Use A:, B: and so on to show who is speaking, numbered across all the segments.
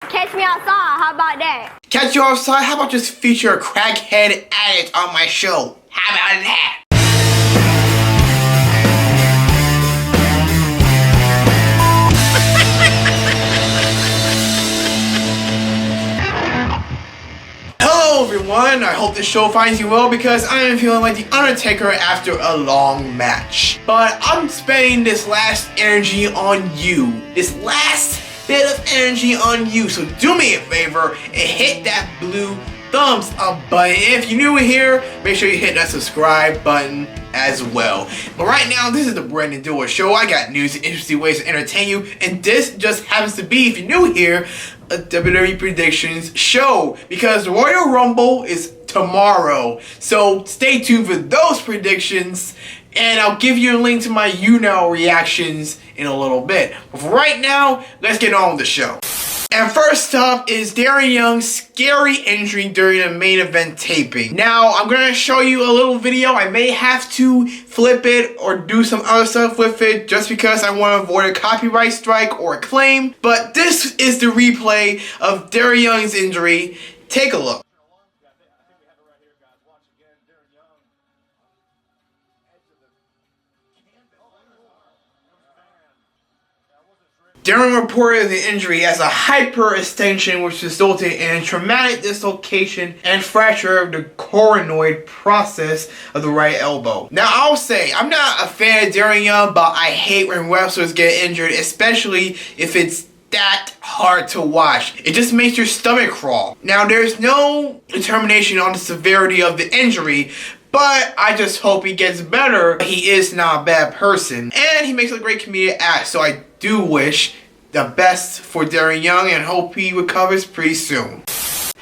A: Catch me outside, how about that?
B: Catch you outside? How about just feature a crackhead addict on my show? How about that? Hello everyone, I hope this show finds you well because I am feeling like The Undertaker after a long match. But I'm spending this last energy on you. This last bit of energy on you. So do me a favor and hit that blue thumbs up button. If you're new here, make sure you hit that subscribe button as well. But right now, this is the Brandon Dilworth Show. I got news and interesting ways to entertain you, and this just happens to be, if you're new here, a WWE predictions show, because the Royal Rumble is tomorrow. So stay tuned for those predictions, and I'll give you a link to my YOUNOW reactions in a little bit. But for right now, let's get on with the show. And first up is Darren Young's scary injury during the main event taping. Now, I'm going to show you a little video. I may have to flip it or do some other stuff with it just because I want to avoid a copyright strike or a claim. But this is the replay of Darren Young's injury. Take a look. Darren reported the injury as a hyperextension which resulted in a traumatic dislocation and fracture of the coronoid process of the right elbow. Now I'll say, I'm not a fan of Darren Young, but I hate when wrestlers get injured, especially if it's that hard to watch. It just makes your stomach crawl. Now there's no determination on the severity of the injury, but I just hope he gets better. He is not a bad person, and he makes a great comedic act, so I do wish the best for Darren Young and hope he recovers pretty soon.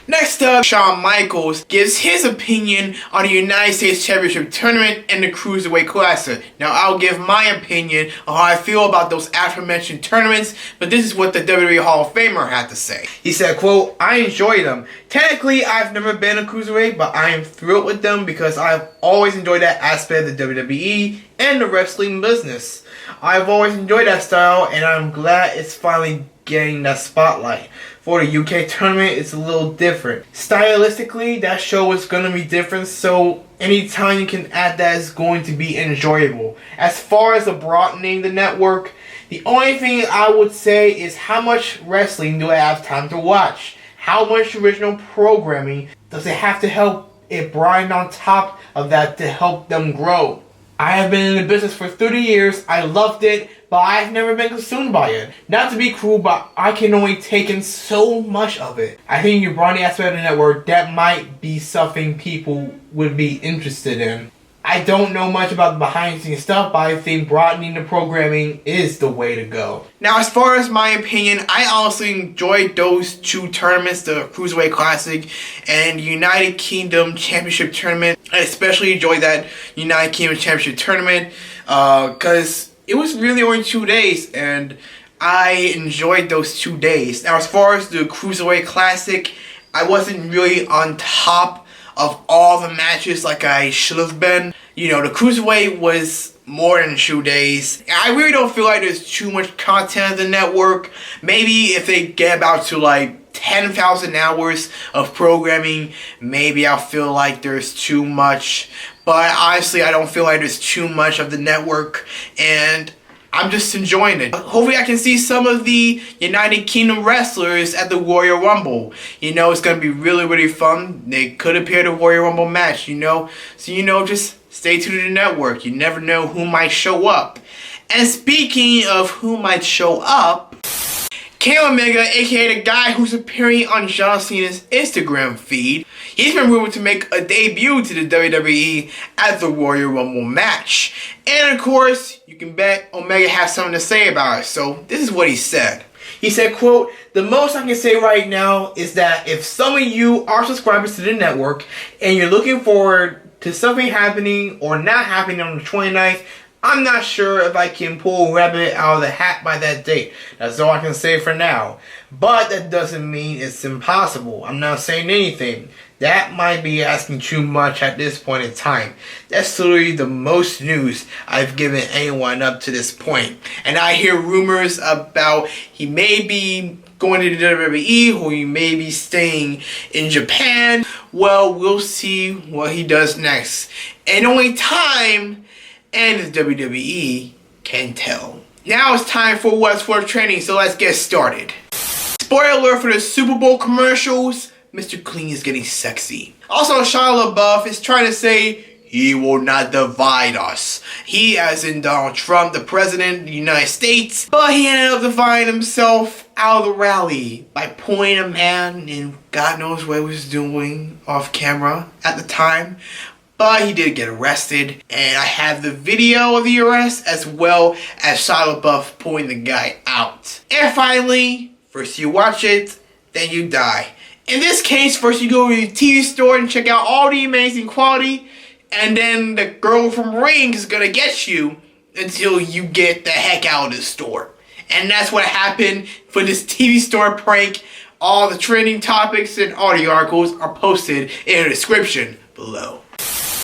B: Next up, Shawn Michaels gives his opinion on the United States Championship Tournament and the Cruiserweight Classic. Now, I'll give my opinion on how I feel about those aforementioned tournaments, but this is what the WWE Hall of Famer had to say. He said, quote, "I enjoy them. Technically, I've never been a Cruiserweight, but I am thrilled with them because I've always enjoyed that aspect of the WWE and the wrestling business. I've always enjoyed that style, and I'm glad it's finally getting that spotlight. For the UK tournament, it's a little different. Stylistically, that show is going to be different, so anytime you can add that is going to be enjoyable. As far as the broadening the network, the only thing I would say is how much wrestling do I have time to watch? How much original programming does it have to help it broaden on top of that to help them grow? I have been in the business for 30 years, I loved it, but I've never been consumed by it. Not to be cruel, but I can only take in so much of it. I think your broadening aspect of the network, that might be something people would be interested in. I don't know much about the behind the scenes stuff, but I think broadening the programming is the way to go." Now, as far as my opinion, I honestly enjoyed those two tournaments, the Cruiserweight Classic and United Kingdom Championship Tournament. I especially enjoyed that United Kingdom Championship Tournament because it was really only 2 days, and I enjoyed those 2 days. Now, as far as the Cruiserweight Classic, I wasn't really on top of all the matches like I should have been. You know, the Cruiserweight was more than 2 days. I really don't feel like there's too much content on the network. Maybe if they get about to like 10,000 hours of programming, maybe I'll feel like there's too much. But honestly, I don't feel like there's too much of the network, and I'm just enjoying it. Hopefully I can see some of the United Kingdom wrestlers at the Royal Rumble. You know, it's going to be really, really fun. They could appear at the Royal Rumble match, you know. So, you know, just stay tuned to the network. You never know who might show up. And speaking of who might show up, Kenny Omega, aka the guy who's appearing on John Cena's Instagram feed, he's been rumored to make a debut to the WWE at the Royal Rumble match. And of course, you can bet Omega has something to say about it. So this is what he said. He said, quote, "The most I can say right now is that if some of you are subscribers to the network and you're looking forward to something happening or not happening on the 29th, I'm not sure if I can pull a rabbit out of the hat by that date. That's all I can say for now. But that doesn't mean it's impossible. I'm not saying anything. That might be asking too much at this point in time. That's literally the most news I've given anyone up to this point. And I hear rumors about he may be going to the WWE, or he may be staying in Japan. Well, we'll see what he does next. And only time and the WWE can tell. Now it's time for What's Worth Trending, so let's get started. Spoiler alert for the Super Bowl commercials, Mr. Clean is getting sexy. Also, Shia LaBeouf is trying to say he will not divide us. He, as in Donald Trump, the president of the United States, but he ended up dividing himself out of the rally by pointing a man, and God knows what he was doing off camera at the time. But he did get arrested, and I have the video of the arrest as well as Shia LaBeouf pointing the guy out. And finally, first you watch it, then you die. In this case, first you go to the TV store and check out all the amazing quality, and then the girl from Rings is gonna get you until you get the heck out of the store. And that's what happened for this TV store prank. All the trending topics and audio articles are posted in the description below.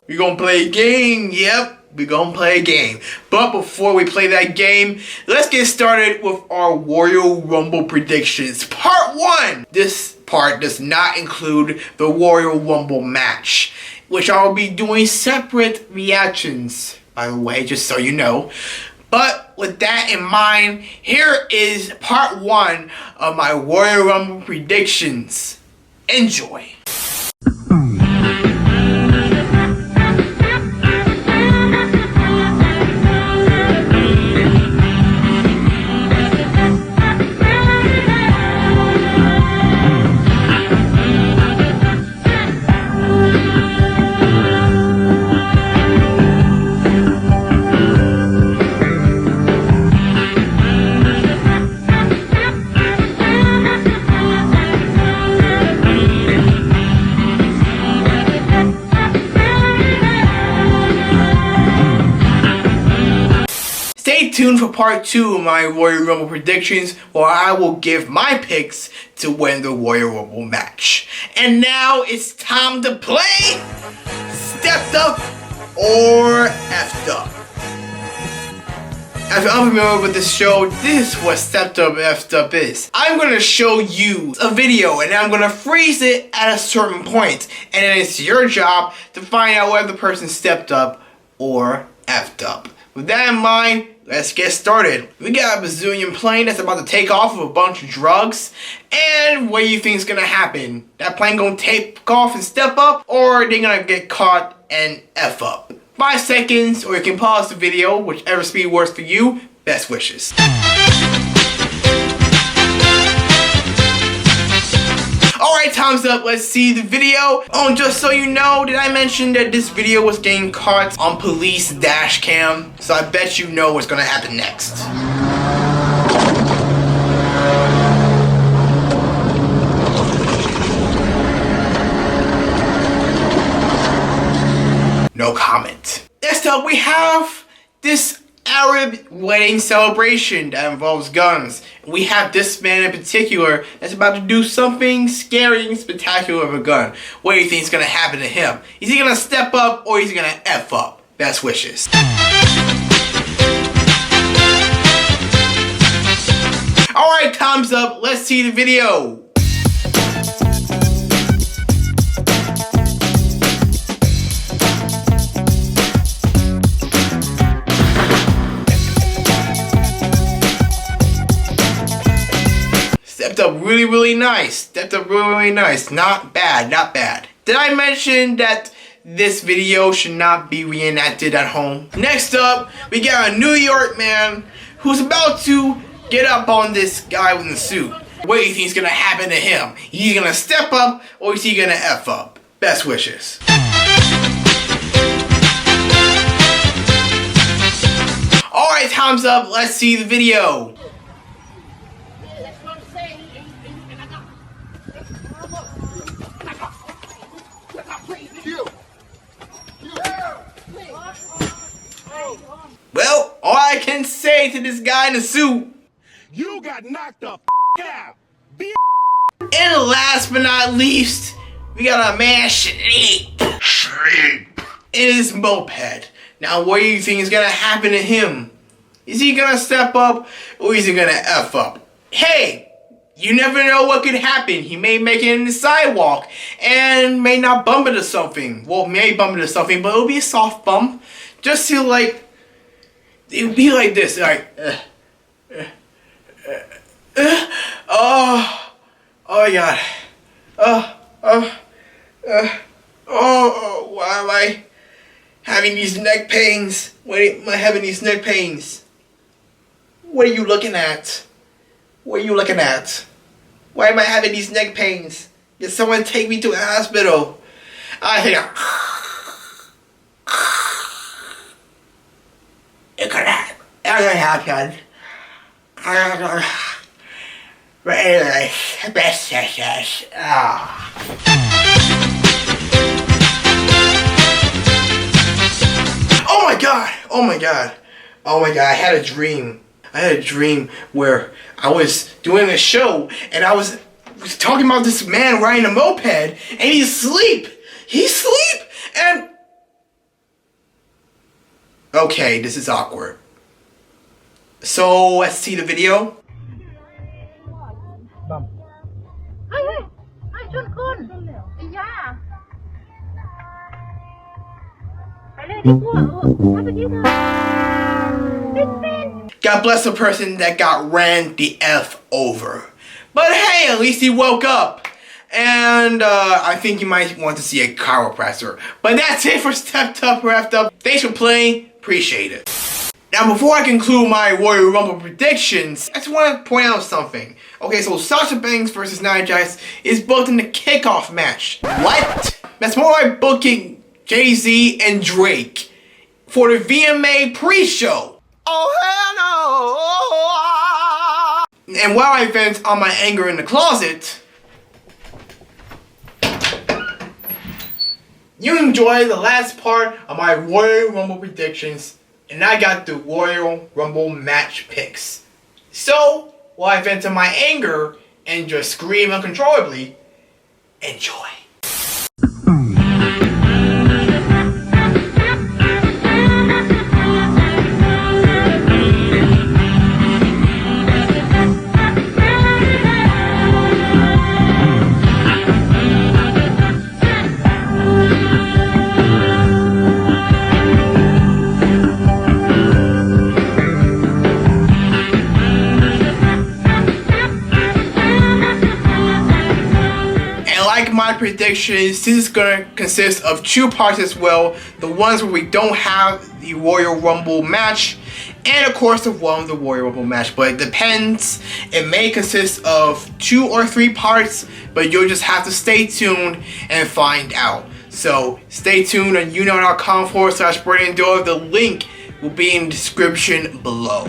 B: We're gonna play a game, yep, we're gonna play a game. But before we play that game, let's get started with our Royal Rumble predictions. Part 1! This part does not include the Royal Rumble match, which I'll be doing separate reactions, by the way, just so you know. But with that in mind, here is part 1 of my Royal Rumble predictions. Enjoy. Stay tuned for part 2 of my Royal Rumble predictions, where I will give my picks to win the Royal Rumble match. And now it's time to play Stepped Up or Effed Up. If you're unfamiliar with this show, this is what Stepped Up or Effed Up is. I'm going to show you a video and I'm going to freeze it at a certain point, and then it's your job to find out whether the person stepped up or effed up. With that in mind, let's get started. We got a bazillion plane that's about to take off with a bunch of drugs. And what do you think is gonna happen? That plane gonna take off and step up, or they gonna get caught and F up? 5 seconds, or you can pause the video, whichever speed works for you. Best wishes. Alright, time's up. Let's see the video. Oh, and just so you know, did I mention that this video was getting caught on police dash cam? So I bet you know what's gonna happen next. No comment. Next up, we have this Arab wedding celebration that involves guns. We have this man in particular that's about to do something scary and spectacular with a gun. What do you think is going to happen to him? Is he going to step up or is he going to F up? Best wishes. Alright, time's up. Let's see the video. Stepped up really nice. Stepped up really nice. Not bad, not bad. Did I mention that this video should not be reenacted at home? Next up, we got a New York man who's about to get up on this guy with the suit. What do you think is gonna happen to him? Is he gonna step up or is he gonna F up? Best wishes. Alright, time's up. Let's see the video. Well, all I can say to this guy in the suit,
C: you got knocked the out.
B: And last but not least, we got a man sleep in his moped. Now, what do you think is gonna happen to him? Is he gonna step up or is he gonna F up? Hey, You never know what could happen. He may make it in the sidewalk and may not bump into something. Well, may bump into something, but it'll be a soft bump. Just to like, it would be like this, like, oh my God. Why am I having these neck pains? Why am I having these neck pains? What are you looking at? What are you looking at? Why am I having these neck pains? Did someone take me to a hospital? I think it could happen. But anyway, best wishes. Oh my God! Oh my God! Oh my God! I had a dream. Where I was doing a show and I was talking about this man riding a moped and he's asleep. And okay, this is awkward. So let's see the video. God bless the person that got ran the F over. But hey, at least he woke up. And I think you might want to see a chiropractor. But that's it for Stepped Up Wrapped Up. Thanks for playing. Appreciate it. Now before I conclude my Royal Rumble predictions, I just want to point out something. Okay, so Sasha Banks versus Nia Jax is booked in the kickoff match. What? That's more like booking Jay-Z and Drake for the VMA pre-show. Oh hell no! And while I vent on my anger in the closet, you enjoy the last part of my Royal Rumble predictions, and I got the Royal Rumble match picks. So, while I vent on my anger and just scream uncontrollably, enjoy. My predictions, this is going to consist of two parts as well. The ones where we don't have the Royal Rumble match, and of course the one with the Royal Rumble match, but it depends. It may consist of 2 or 3 parts, but you'll just have to stay tuned and find out. So stay tuned on younow.com/Dilworth. The link will be in the description below.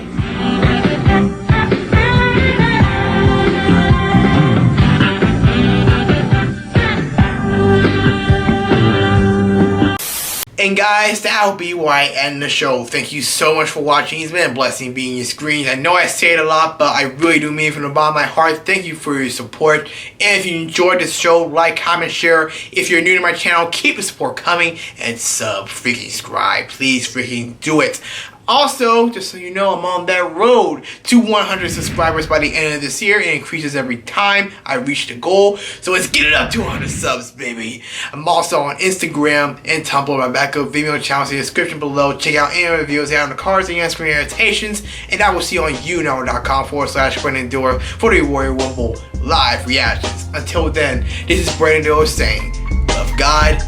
B: And guys, that'll be where I end the show. Thank you so much for watching. It's been a blessing being your screens. I know I say it a lot, but I really do mean it from the bottom of my heart. Thank you for your support. And if you enjoyed this show, like, comment, share. If you're new to my channel, keep the support coming. And subscribe. Please freaking do it. Also, just so you know, I'm on that road to 100 subscribers by the end of this year. It increases every time I reach the goal. So let's get it up to 100 subs, baby. I'm also on Instagram and Tumblr. My backup video channel in the description below. Check out any of the videos out on the cards and screen annotations. And I will see you on younow.com/Dilworth for the Royal Rumble live reactions. Until then, this is Dilworth saying, love God,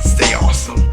B: stay awesome.